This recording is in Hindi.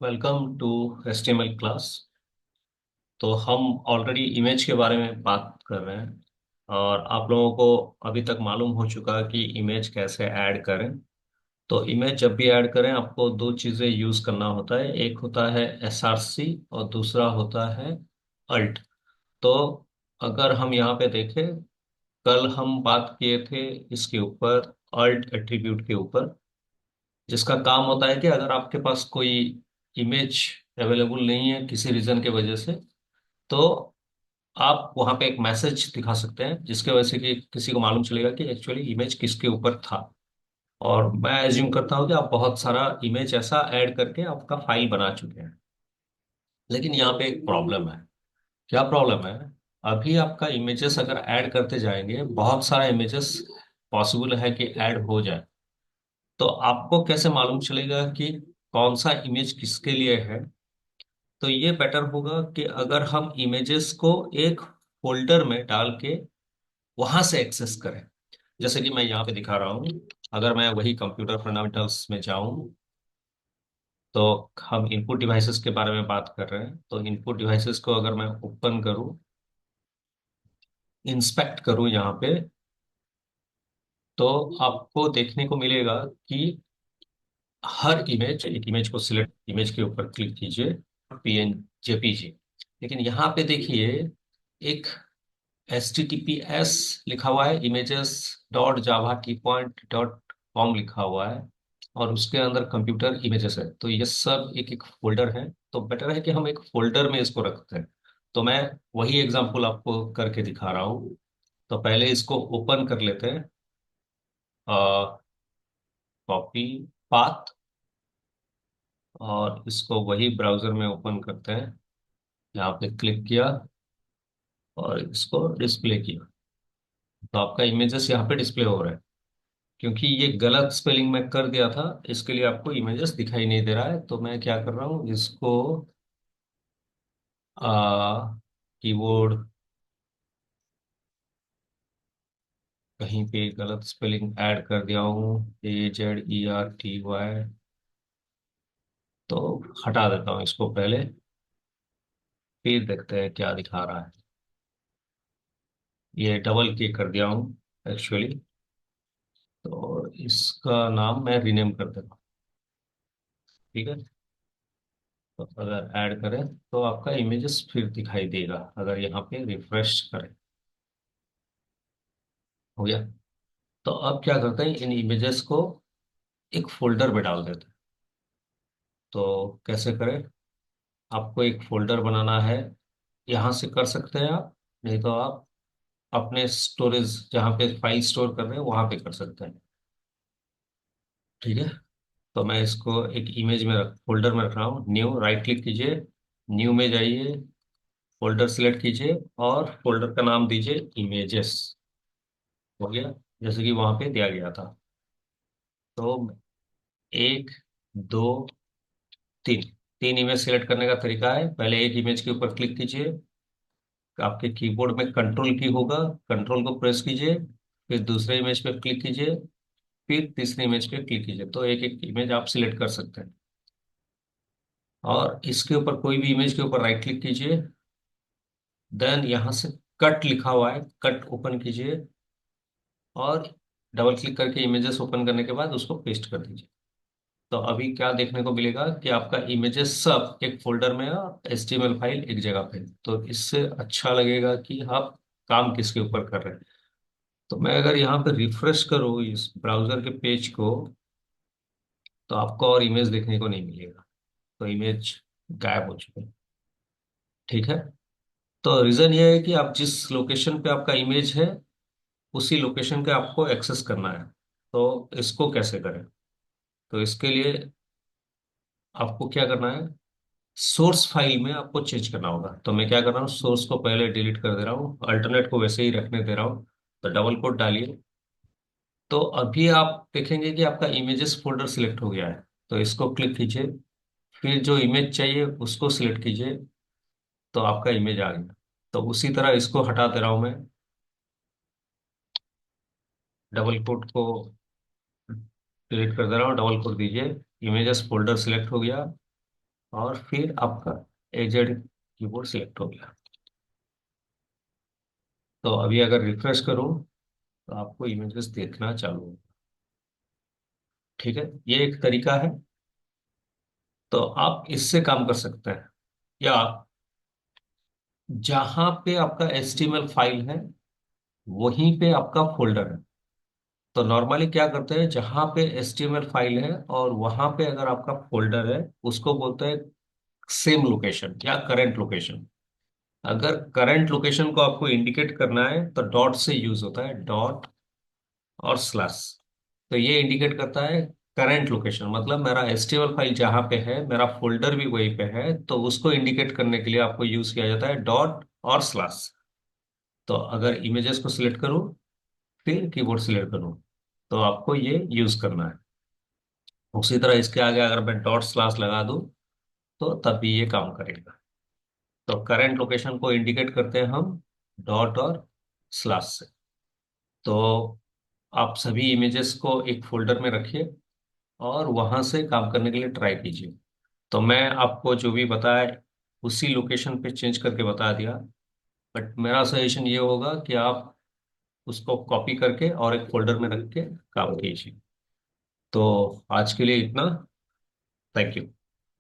Welcome to HTML class. तो हम ऑलरेडी इमेज के बारे में बात कर रहे हैं और आप लोगों को अभी तक मालूम हो चुका कि इमेज कैसे ऐड करें। तो इमेज जब भी ऐड करें आपको दो चीज़ें यूज़ करना होता है, एक होता है SRC और दूसरा होता है अल्ट। तो अगर हम यहाँ पे देखें, कल हम बात किए थे इसके ऊपर, अल्ट एट्रीब्यूट के ऊपर, जिसका काम होता है कि अगर आपके पास कोई इमेज अवेलेबल नहीं है किसी रीजन के वजह से, तो आप वहां पे एक मैसेज दिखा सकते हैं जिसके वजह से कि किसी को मालूम चलेगा कि एक्चुअली इमेज किसके ऊपर था। और मैं एज्यूम करता हूँ कि आप बहुत सारा इमेज ऐसा ऐड करके आपका फाइल बना चुके हैं। लेकिन यहाँ पे एक प्रॉब्लम है। क्या प्रॉब्लम है? अभी आपका इमेजेस अगर ऐड करते जाएंगे, बहुत सारा इमेजेस पॉसिबल है कि ऐड हो जाए। तो आपको कैसे मालूम चलेगा कि कौन सा इमेज किसके लिए है? तो ये बेटर होगा कि अगर हम इमेजेस को एक फोल्डर में डाल के वहां से एक्सेस करें। जैसे कि मैं यहाँ पे दिखा रहा हूँ। अगर मैं वही कंप्यूटर फंडामेंटल्स में जाऊं, तो हम इनपुट डिवाइसेस के बारे में बात कर रहे हैं। तो इनपुट डिवाइसेस को अगर मैं ओपन करूं, इंस्पेक्ट करूं यहाँ पे, तो आपको देखने को मिलेगा कि हर इमेज, एक इमेज को सिलेक्ट, इमेज के ऊपर क्लिक कीजिए, PN JPG। लेकिन यहाँ पे देखिए, एक HTTPS लिखा हुआ है, images.java.com लिखा हुआ है, और उसके अंदर कंप्यूटर इमेजेस है। तो ये सब एक एक फोल्डर है। तो बेटर है कि हम एक फोल्डर में इसको रखते हैं। तो मैं वही एग्जांपल आपको करके दिखा रहा हूँ। तो पहले इसको ओपन कर लेते हैं, कॉपी पाथ, और इसको वही ब्राउजर में ओपन करते हैं। यहाँ पे क्लिक किया और इसको डिस्प्ले किया, तो आपका इमेजेस यहाँ पे डिस्प्ले हो रहा है। क्योंकि ये गलत स्पेलिंग में कर दिया था, इसके लिए आपको इमेजेस दिखाई नहीं दे रहा है। तो मैं क्या कर रहा हूँ, इसको कीबोर्ड, कहीं पे गलत स्पेलिंग ऐड कर दिया हूँ, AZERTY। तो हटा देता हूँ इसको पहले, फिर देखते हैं क्या दिखा रहा है। ये डबल क्लिक कर दिया हूँ एक्चुअली। तो इसका नाम मैं रीनेम कर देता हूँ। ठीक है। तो अगर ऐड करें तो आपका इमेजेस फिर दिखाई देगा, अगर यहाँ पे रिफ्रेश करें। हो गया। तो अब क्या करते हैं, इन इमेजेस को एक फोल्डर में डाल देते हैं। तो कैसे करें? आपको एक फोल्डर बनाना है, यहाँ से कर सकते हैं आप, नहीं तो आप अपने स्टोरेज जहाँ पे फाइल स्टोर कर रहे हैं वहाँ पे कर सकते हैं। ठीक है। तो मैं इसको एक इमेज में फोल्डर में रख रहा हूँ। न्यू, राइट क्लिक कीजिए, न्यू में जाइए, फोल्डर सिलेक्ट कीजिए और फोल्डर का नाम दीजिए इमेजेस। हो गया, जैसे कि वहाँ पे दिया गया था। तो एक, दो, तीन, तीन इमेज सिलेक्ट करने का तरीका है, पहले एक इमेज के ऊपर क्लिक कीजिए, आपके कीबोर्ड में कंट्रोल की होगा, कंट्रोल को प्रेस कीजिए, फिर दूसरे इमेज पे क्लिक कीजिए, फिर तीसरे इमेज पे क्लिक कीजिए। तो एक एक इमेज आप सिलेक्ट कर सकते हैं। और इसके ऊपर कोई भी इमेज के ऊपर राइट क्लिक कीजिए, देन यहाँ से कट लिखा हुआ है, कट ओपन कीजिए, और डबल क्लिक करके इमेजेस ओपन करने के बाद उसको पेस्ट कर दीजिए। तो अभी क्या देखने को मिलेगा कि आपका इमेजेस सब एक फोल्डर में है और HTML फाइल एक जगह पे है। तो इससे अच्छा लगेगा कि आप काम किसके ऊपर कर रहे हैं। तो मैं अगर यहाँ पे रिफ्रेश करूँ इस ब्राउजर के पेज को, तो आपको और इमेज देखने को नहीं मिलेगा। तो इमेज गायब हो चुके हैं। ठीक है। तो रीजन ये है कि आप जिस लोकेशन पे आपका इमेज है, उसी लोकेशन पे आपको एक्सेस करना है। तो इसको कैसे करें? तो इसके लिए आपको क्या करना है, सोर्स फाइल में आपको चेंज करना होगा। तो मैं क्या कर रहा हूँ, सोर्स को पहले डिलीट कर दे रहा हूँ, अल्टरनेट को वैसे ही रखने दे रहा हूँ। तो डबल कोट डालिए। तो अभी आप देखेंगे कि आपका इमेजेस फोल्डर सिलेक्ट हो गया है। तो इसको क्लिक कीजिए, फिर जो इमेज चाहिए उसको सिलेक्ट कीजिए, तो आपका इमेज आ गया। तो उसी तरह इसको हटा दे रहा हूँ मैं, डबल कोट को डिलीट कर दे रहा हूँ, डबल कोट दीजिए, इमेजेस फोल्डर सिलेक्ट हो गया। और फिर आपका एजेड कीबोर्ड सिलेक्ट हो गया। तो अभी अगर रिफ्रेश करूं तो आपको इमेजेस देखना चालू हो। ठीक है, ये एक तरीका है। तो आप इससे काम कर सकते हैं, या जहां पे आपका HTML फाइल है वहीं पे आपका फोल्डर है। तो नॉर्मली क्या करते हैं, जहां पे HTML फाइल है और वहां पे अगर आपका फोल्डर है, उसको बोलते हैं सेम लोकेशन या करंट लोकेशन। अगर करंट लोकेशन को आपको इंडिकेट करना है तो डॉट से यूज होता है, डॉट और स्लैश। तो ये इंडिकेट करता है करंट लोकेशन, मतलब मेरा HTML फाइल जहां पे है, मेरा फोल्डर भी वहीं पे है, तो उसको इंडिकेट करने के लिए आपको यूज किया जाता है डॉट और स्लैश। तो अगर इमेजेस को सिलेक्ट करूं फिर कीबोर्ड सिलेक्ट करूं, तो आपको ये यूज करना है। उसी तरह इसके आगे अगर मैं डॉट स्लैश लगा दूं तो तब भी ये काम करेगा। तो करंट लोकेशन को इंडिकेट करते हैं हम डॉट और स्लैश से। तो आप सभी इमेजेस को एक फोल्डर में रखिए और वहां से काम करने के लिए ट्राई कीजिए। तो मैं आपको जो भी बताया उसी लोकेशन पे चेंज करके बता दिया, बट मेरा सजेशन ये होगा कि आप उसको कॉपी करके और एक फोल्डर में रख के काम कीजिए। तो आज के लिए इतना। Thank you.